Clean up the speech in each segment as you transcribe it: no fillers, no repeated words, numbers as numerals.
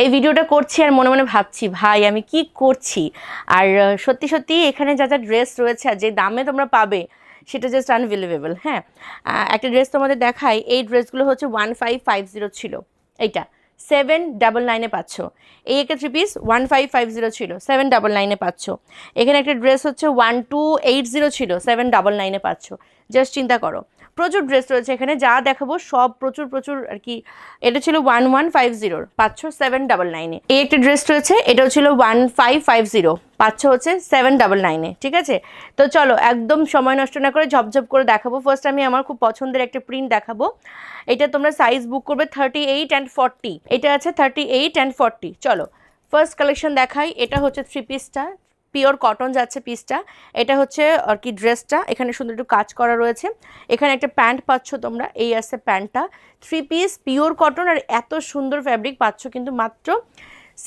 এই ভিডিওটা করছি আর মনে মনে ভাবছি ভাই আমি কি করছি। আর সত্যি সত্যি এখানে যা যা ড্রেস রয়েছে আর যে দামে তোমরা পাবে সেটা জাস্ট আনবিলিভেবল। হ্যাঁ, একটা ড্রেস তোমাদের দেখাই। এই ড্রেসগুলো হচ্ছে 1550 ছিল, এইটা 799-এ পাচ্ছ। এই একটা 3 পিস 1550 ছিল, 799-এ পাচ্ছ। এখানে একটা ড্রেস হচ্ছে 1280 ছিল, 799-এ পাচ্ছ। জাস্ট চিন্তা করো, প্রচুর ড্রেস রয়েছে এখানে, যা দেখাবো সব প্রচুর প্রচুর আর কি। এটা ছিল 1150, পাচ্ছ 799-এ। এই একটা ড্রেস রয়েছে, এটাও ছিল 1550, পাচ্ছ হচ্ছে 799-এ। ঠিক আছে, তো চলো একদম সময় নষ্ট না করে ঝপঝপ করে দেখাবো। ফার্স্ট আমি আমার খুব পছন্দের একটা প্রিন্ট দেখাবো। এটা তোমরা সাইজ বুক করবে 38 and 40, এটা আছে 38 and 40। চলো ফার্স্ট কালেকশন দেখাই। এটা হচ্ছে 3 পিসটা, পিওর কটন যাচ্ছে পিসটা। এটা হচ্ছে আর কি ড্রেসটা, এখানে সুন্দর একটু কাজ করা রয়েছে। এখানে একটা প্যান্ট পাচ্ছ তোমরা, এই আছে প্যান্টটা। 3 পিস পিওর কটন আর এত সুন্দর ফ্যাব্রিক পাচ্ছ কিন্তু মাত্র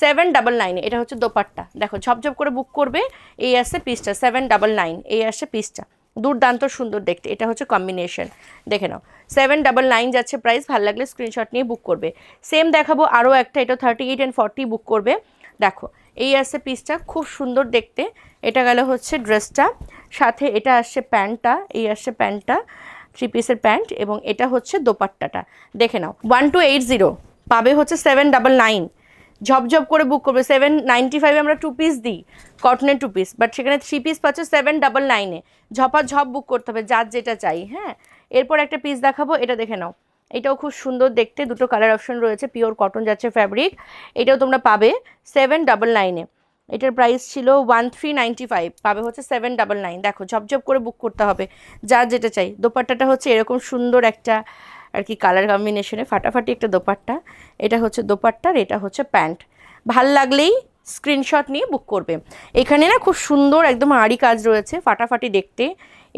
799-এ। এটা হচ্ছে দোপাট্টা, দেখো ঝপঝপ করে বুক করবে। এই আসছে পিসটা 799, এই আসছে পিসটা, দুর্দান্ত সুন্দর দেখতে। এটা হচ্ছে কম্বিনেশন, দেখে নাও 799 যাচ্ছে প্রাইস। ভালো লাগলে স্ক্রিনশট নিয়ে বুক করবে। সেম দেখাবো আরও একটা, এটা 38 and 40 বুক করবে। দেখো এই আসছে পিসটা, খুব সুন্দর দেখতে। এটা গেল হচ্ছে ড্রেসটা, সাথে এটা আসছে প্যান্টটা, এই আসছে প্যান্টটা 3 পিসের প্যান্ট, এবং এটা হচ্ছে দোপাট্টাটা। দেখে নাও 1280 পাবে হচ্ছে 799। ঝপঝপ করে বুক করবে। 795-এ আমরা 2 পিস দিই, কটনের 2 পিস, বাট সেখানে 3 পিস পাচ্ছ 799-এ। ঝপাঝপ বুক করতে হবে যার যেটা চাই। হ্যাঁ, এরপর একটা পিস দেখাবো, এটা দেখে নাও। এটাও খুব সুন্দর দেখতে, দুটো কালার অপশন রয়েছে, পিওর কটন যাচ্ছে ফ্যাব্রিক। এটাও তোমরা পাবে 799-এ। এটার প্রাইস ছিল 1395, পাবে হচ্ছে 799। দেখো ঝপঝপ করে বুক করতে হবে যার যেটা চাই। দোপাট্টাটা হচ্ছে এরকম সুন্দর একটা আর কি কালার কম্বিনেশনে ফাটাফাটি একটা দোপাট্টা। এটা হচ্ছে দোপাট্টার, এটা হচ্ছে প্যান্ট। ভাল লাগলেই স্ক্রিনশট নিয়ে বুক করবে। এখানে না খুব সুন্দর একদম আড়ি কাজ রয়েছে, ফাটাফাটি দেখতে,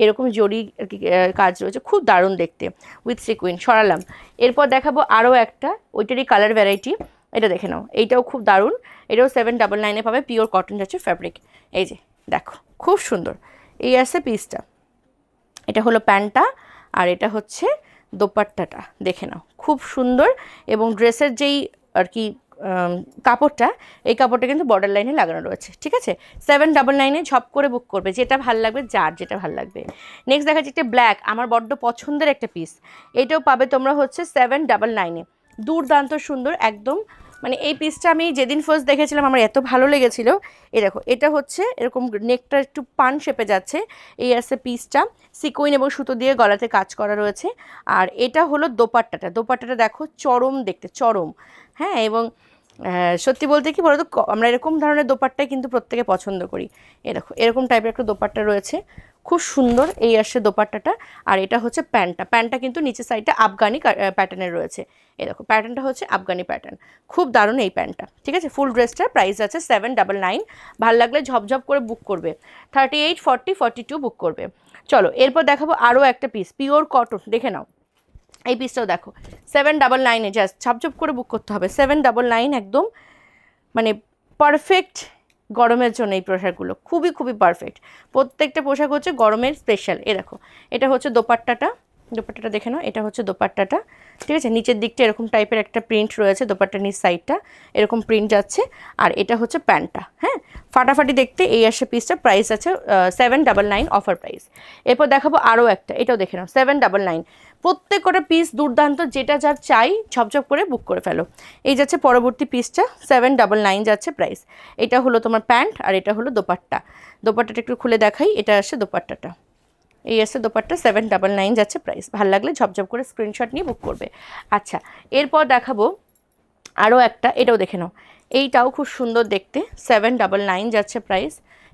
এরকম জরি আর কি কাজ রয়েছে, খুব দারুণ দেখতে উইথ সিকুইন। সরালাম। এরপর দেখাবো আরও একটা, ওইটারই কালার ভ্যারাইটি। এটা দেখে নাও, এইটাও খুব দারুণ। এটাও 799-এ পাবে, পিওর কটন যাচ্ছে ফ্যাব্রিক। এই যে দেখো খুব সুন্দর, এই আসছে পিসটা। এটা হলো প্যান্টটা, আর এটা হচ্ছে দোপাট্টাটা। দেখে নাও খুব সুন্দর। এবং ড্রেসের যেই আর কি কাপড়টা, এই কাপড়টা কিন্তু বর্ডার লাইনে লাগানো রয়েছে। ঠিক আছে, 799-এ ঝপ করে বুক করবে, যেটা ভাল লাগবে, যার যেটা ভাল লাগবে। নেক্সট দেখা যাচ্ছে একটা ব্ল্যাক, আমার বড্ড পছন্দের একটা পিস। এটাও পাবে তোমরা হচ্ছে 799-এ। দুর্দান্ত সুন্দর একদম। মানে এই পিসটা আমি যেদিন ফার্স্ট দেখেছিলাম আমার এত ভালো লেগেছিল। এই দেখো, এটা হচ্ছে এরকম নেকটা একটু পান শেপে যাচ্ছে। এই আছে পিসটা, সিকুইন এবং সুতো দিয়ে গলাতে কাজ করা রয়েছে। আর এটা হলো দোপাট্টাটা। দোপাট্টাটা দেখো চরম দেখতে, চরম। হ্যাঁ, এবং সত্যি বলতে কি বলতো, আমরা এরকম ধরনের দোপাট্টাই কিন্তু প্রত্যেকে পছন্দ করি। এ দেখো এরকম টাইপের একটা দোপাট্টা রয়েছে, খুব সুন্দর। এই আসছে দোপাট্টাটা, আর এটা হচ্ছে প্যান্টটা। প্যান্টটা কিন্তু নিচের সাইডটা আফগানি প্যাটার্নের রয়েছে। এই দেখো প্যাটার্নটা হচ্ছে আফগানি প্যাটার্ন, খুব দারুণ এই প্যান্টটা। ঠিক আছে, ফুল ড্রেসটার প্রাইস আছে 799। ভালো লাগলে ঝপঝপ করে বুক করবে। 38, 40, 42 বুক করবে। চলো এরপর দেখাবো আরও একটা পিস, পিওর কটন। দেখে নাও এই পিসটাও দেখো 799-এ, জাস্ট ঝপঝপ করে বুক করতে হবে। 799 একদম, মানে পারফেক্ট গরমের জন্য এই পোশাকগুলো, খুবই খুবই পারফেক্ট। প্রত্যেকটা পোশাক হচ্ছে গরমের স্পেশাল। এ দেখো এটা হচ্ছে দোপাট্টাটা, দোপাট্টাটা দেখে নাও, এটা হচ্ছে দোপাট্টাটা। ঠিক আছে, নিচের দিকটা এরকম টাইপের একটা প্রিন্ট রয়েছে, দোপাট্টার নিচ সাইডটা এরকম প্রিন্ট যাচ্ছে। আর এটা হচ্ছে প্যান্টটা। হ্যাঁ, ফাটাফাটি দেখতে। এই আসে পিসটা, প্রাইস আছে 799 অফার প্রাইস। এরপর দেখাবো আরও একটা, এটাও দেখে নাও 799। প্রত্যেক কটা পিস দুর্দান্ত, যেটা যার চাই ঝপঝপ করে বুক করে ফেলো। এই যাচ্ছে পরবর্তী পিসটা, 799 যাচ্ছে প্রাইস। এটা হলো তোমার প্যান্ট, আর এটা হলো দোপাট্টা। দোপাট্টাটা একটু খুলে দেখাই, এটা আসে দোপাট্টাটা, এই আসছে দোপাট্টা, 799 যাচ্ছে প্রাইস। ভালো লাগলে ঝপঝপ করে স্ক্রিনশট নিয়ে বুক করবে। আচ্ছা, এরপর দেখাবো আরও একটা, এটাও দেখে নাও। এইটাও খুব সুন্দর দেখতে, 799 যাচ্ছে প্রাইস।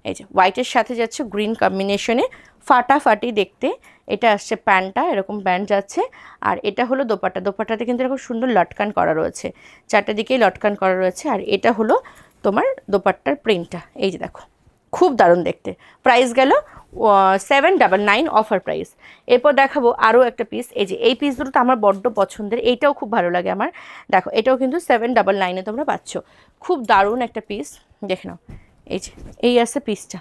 এই যে হোয়াইটের সাথে যাচ্ছে গ্রিন কম্বিনেশনে, ফাটাফাটি দেখতে। এটা আসছে প্যান্টটা, এরকম প্যান্ট যাচ্ছে। আর এটা হলো দোপাট্টা। দোপাট্টাতে কিন্তু এরকম সুন্দর লটকান করা রয়েছে, চারটে দিকেই লটকান করা রয়েছে। আর এটা হলো তোমার দোপাট্টার প্রিন্টটা, এই যে দেখো খুব দারুণ দেখতে। প্রাইস গেল 799 অফার প্রাইস। এরপর দেখাবো আরও একটা পিস। এই যে এই পিস দুটো তো আমার বড্ড পছন্দের, এইটাও খুব ভালো লাগে আমার। দেখো এটাও কিন্তু 799-এ তোমরা পাচ্ছ, খুব দারুণ একটা পিস। দেখে নাও, এই যে এই আছে পিসটা।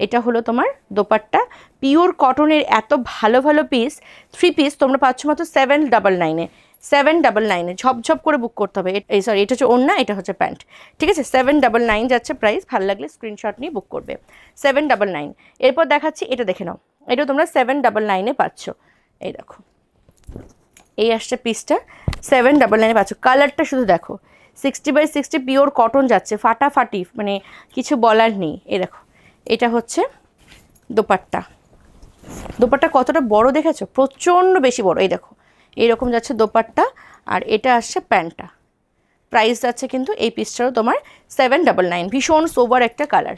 এটা হলো তোমার দোপাট্টা, পিওর কটনের এত ভালো ভালো পিস। 3 পিস তোমরা পাচ্ছ মাত্র 799-এ। 799 ঝপঝপ করে বুক করতে হবে। এই সরি, এটা হচ্ছে ওড়না, এটা হচ্ছে প্যান্ট, ঠিক আছে। 799 যাচ্ছে প্রাইস, ভালো লাগলে স্ক্রিনশট নিয়ে বুক করবে। 799। এরপর দেখাচ্ছি, এটা দেখে নাও, এটা তোমরা 799 পাচ্ছ। এই দেখো, এই আসছে পিসটা, 799 পাচ্ছ। কালারটা শুধু দেখো, 60/60 পিওর কটন যাচ্ছে, ফাটাফাটি, মানে কিছু বলার নেই। এই দেখো, এটা হচ্ছে দোপাট্টা। দোপাট্টা কতটা বড় দেখেছো, প্রচণ্ড বেশি বড়। এই দেখো, এইরকম যাচ্ছে দোপাট্টা, আর এটা আসছে প্যান্টটা। প্রাইস যাচ্ছে কিন্তু এই পিসটারও তোমার 799, ভীষণ সোবার একটা কালার।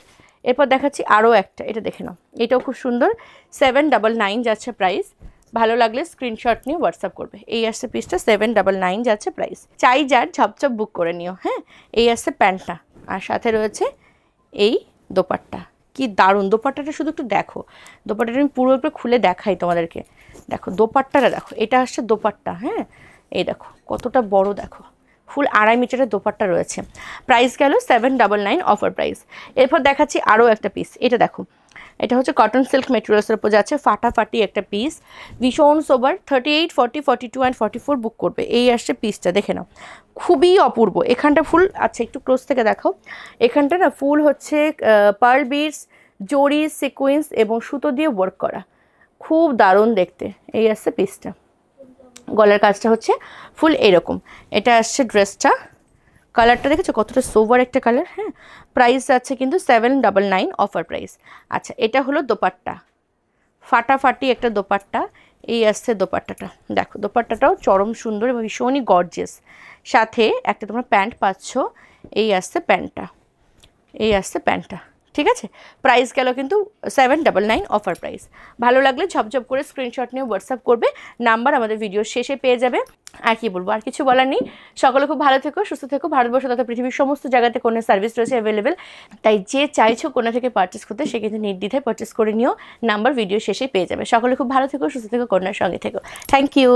এরপর দেখাচ্ছি আরও একটা, এটা দেখে নাও, এটাও খুব সুন্দর, 799 যাচ্ছে প্রাইস। ভালো লাগলে স্ক্রিনশট নিয়ে হোয়াটসঅ্যাপ করবে। এই আসছে পিসটা, 799 যাচ্ছে প্রাইস। চাই যার ঝপঝপ বুক করে নিও। হ্যাঁ, এই আসছে প্যান্টটা, আর সাথে রয়েছে এই দোপাট্টা। কি দারুণ দোপাট্টাটা, শুধু একটু দেখো, দোপাট্টাটা আমি পুরো একটু খুলে দেখাই তোমাদেরকে। দেখো দোপাট্টাটা দেখো, এটা আসছে দোপাট্টা। হ্যাঁ, এই দেখো কতটা বড়, দেখো ফুল 2.5 মিটারের দোপাট্টা রয়েছে। প্রাইস গেল 799 অফার প্রাইস। এরপর দেখাচ্ছি আরও একটা পিস, এটা দেখো, এটা হচ্ছে কটন সিল্ক মেটেরিয়ালসের উপর যাচ্ছে, ফাটাফাটি একটা পিস, ভীষণ সোবার। 38, 40, 42 অ্যান্ড 44 বুক করবে। এই আসছে পিসটা, দেখে নাও, খুবই অপূর্ব। এখানটা ফুল, আচ্ছা একটু ক্লোজ থেকে দেখো, এখানটা না ফুল হচ্ছে পার্ল বিডস, জরি, সিকোয়েন্স এবং সুতো দিয়ে ওয়ার্ক করা, খুব দারুণ দেখতে। এই আসছে পিসটা, গলার কাজটা হচ্ছে ফুল এরকম। এটা আসছে ড্রেসটা, কালারটা দেখেছো কতটা সোভার একটা কালার। হ্যাঁ, প্রাইস আছে কিন্তু 799 অফার প্রাইস। আচ্ছা, এটা হলো দোপাট্টা, ফাটাফাটি একটা দোপাট্টা। এই আসছে দোপাট্টাটা, দেখো দোপাট্টাটাও চরম সুন্দর এবং ভীষণই গর্জিয়াস। সাথে একটা তোমরা প্যান্ট পাচ্ছ। এই আসছে প্যান্টটা, এই আসছে প্যান্টটা, ঠিক আছে। প্রাইস গেল কিন্তু 799 অফার প্রাইস। ভালো লাগলে ঝপঝপ করে স্ক্রিনশট নিয়ে হোয়াটসঅ্যাপ করবে, নাম্বার আমাদের ভিডিওর শেষে পেয়ে যাবে। আর কি বলবো, আর কিছু বলার নেই। সকলে খুব ভালো থেকো, সুস্থ থেকো। ভারতবর্ষ তথা পৃথিবীর সমস্ত জায়গাতে কোনো সার্ভিস রয়েছে অ্যাভেলেবেল, তাই যে চাইছো কোনো থেকে পারচেস করতে সে কিন্তু নির্দ্বিধায় পারচেস করে নিও, নাম্বার ভিডিও শেষে পেয়ে যাবে। সকলে খুব ভালো থেকো, সুস্থ থেকো, কন্যার সঙ্গে থেকো। Thank you.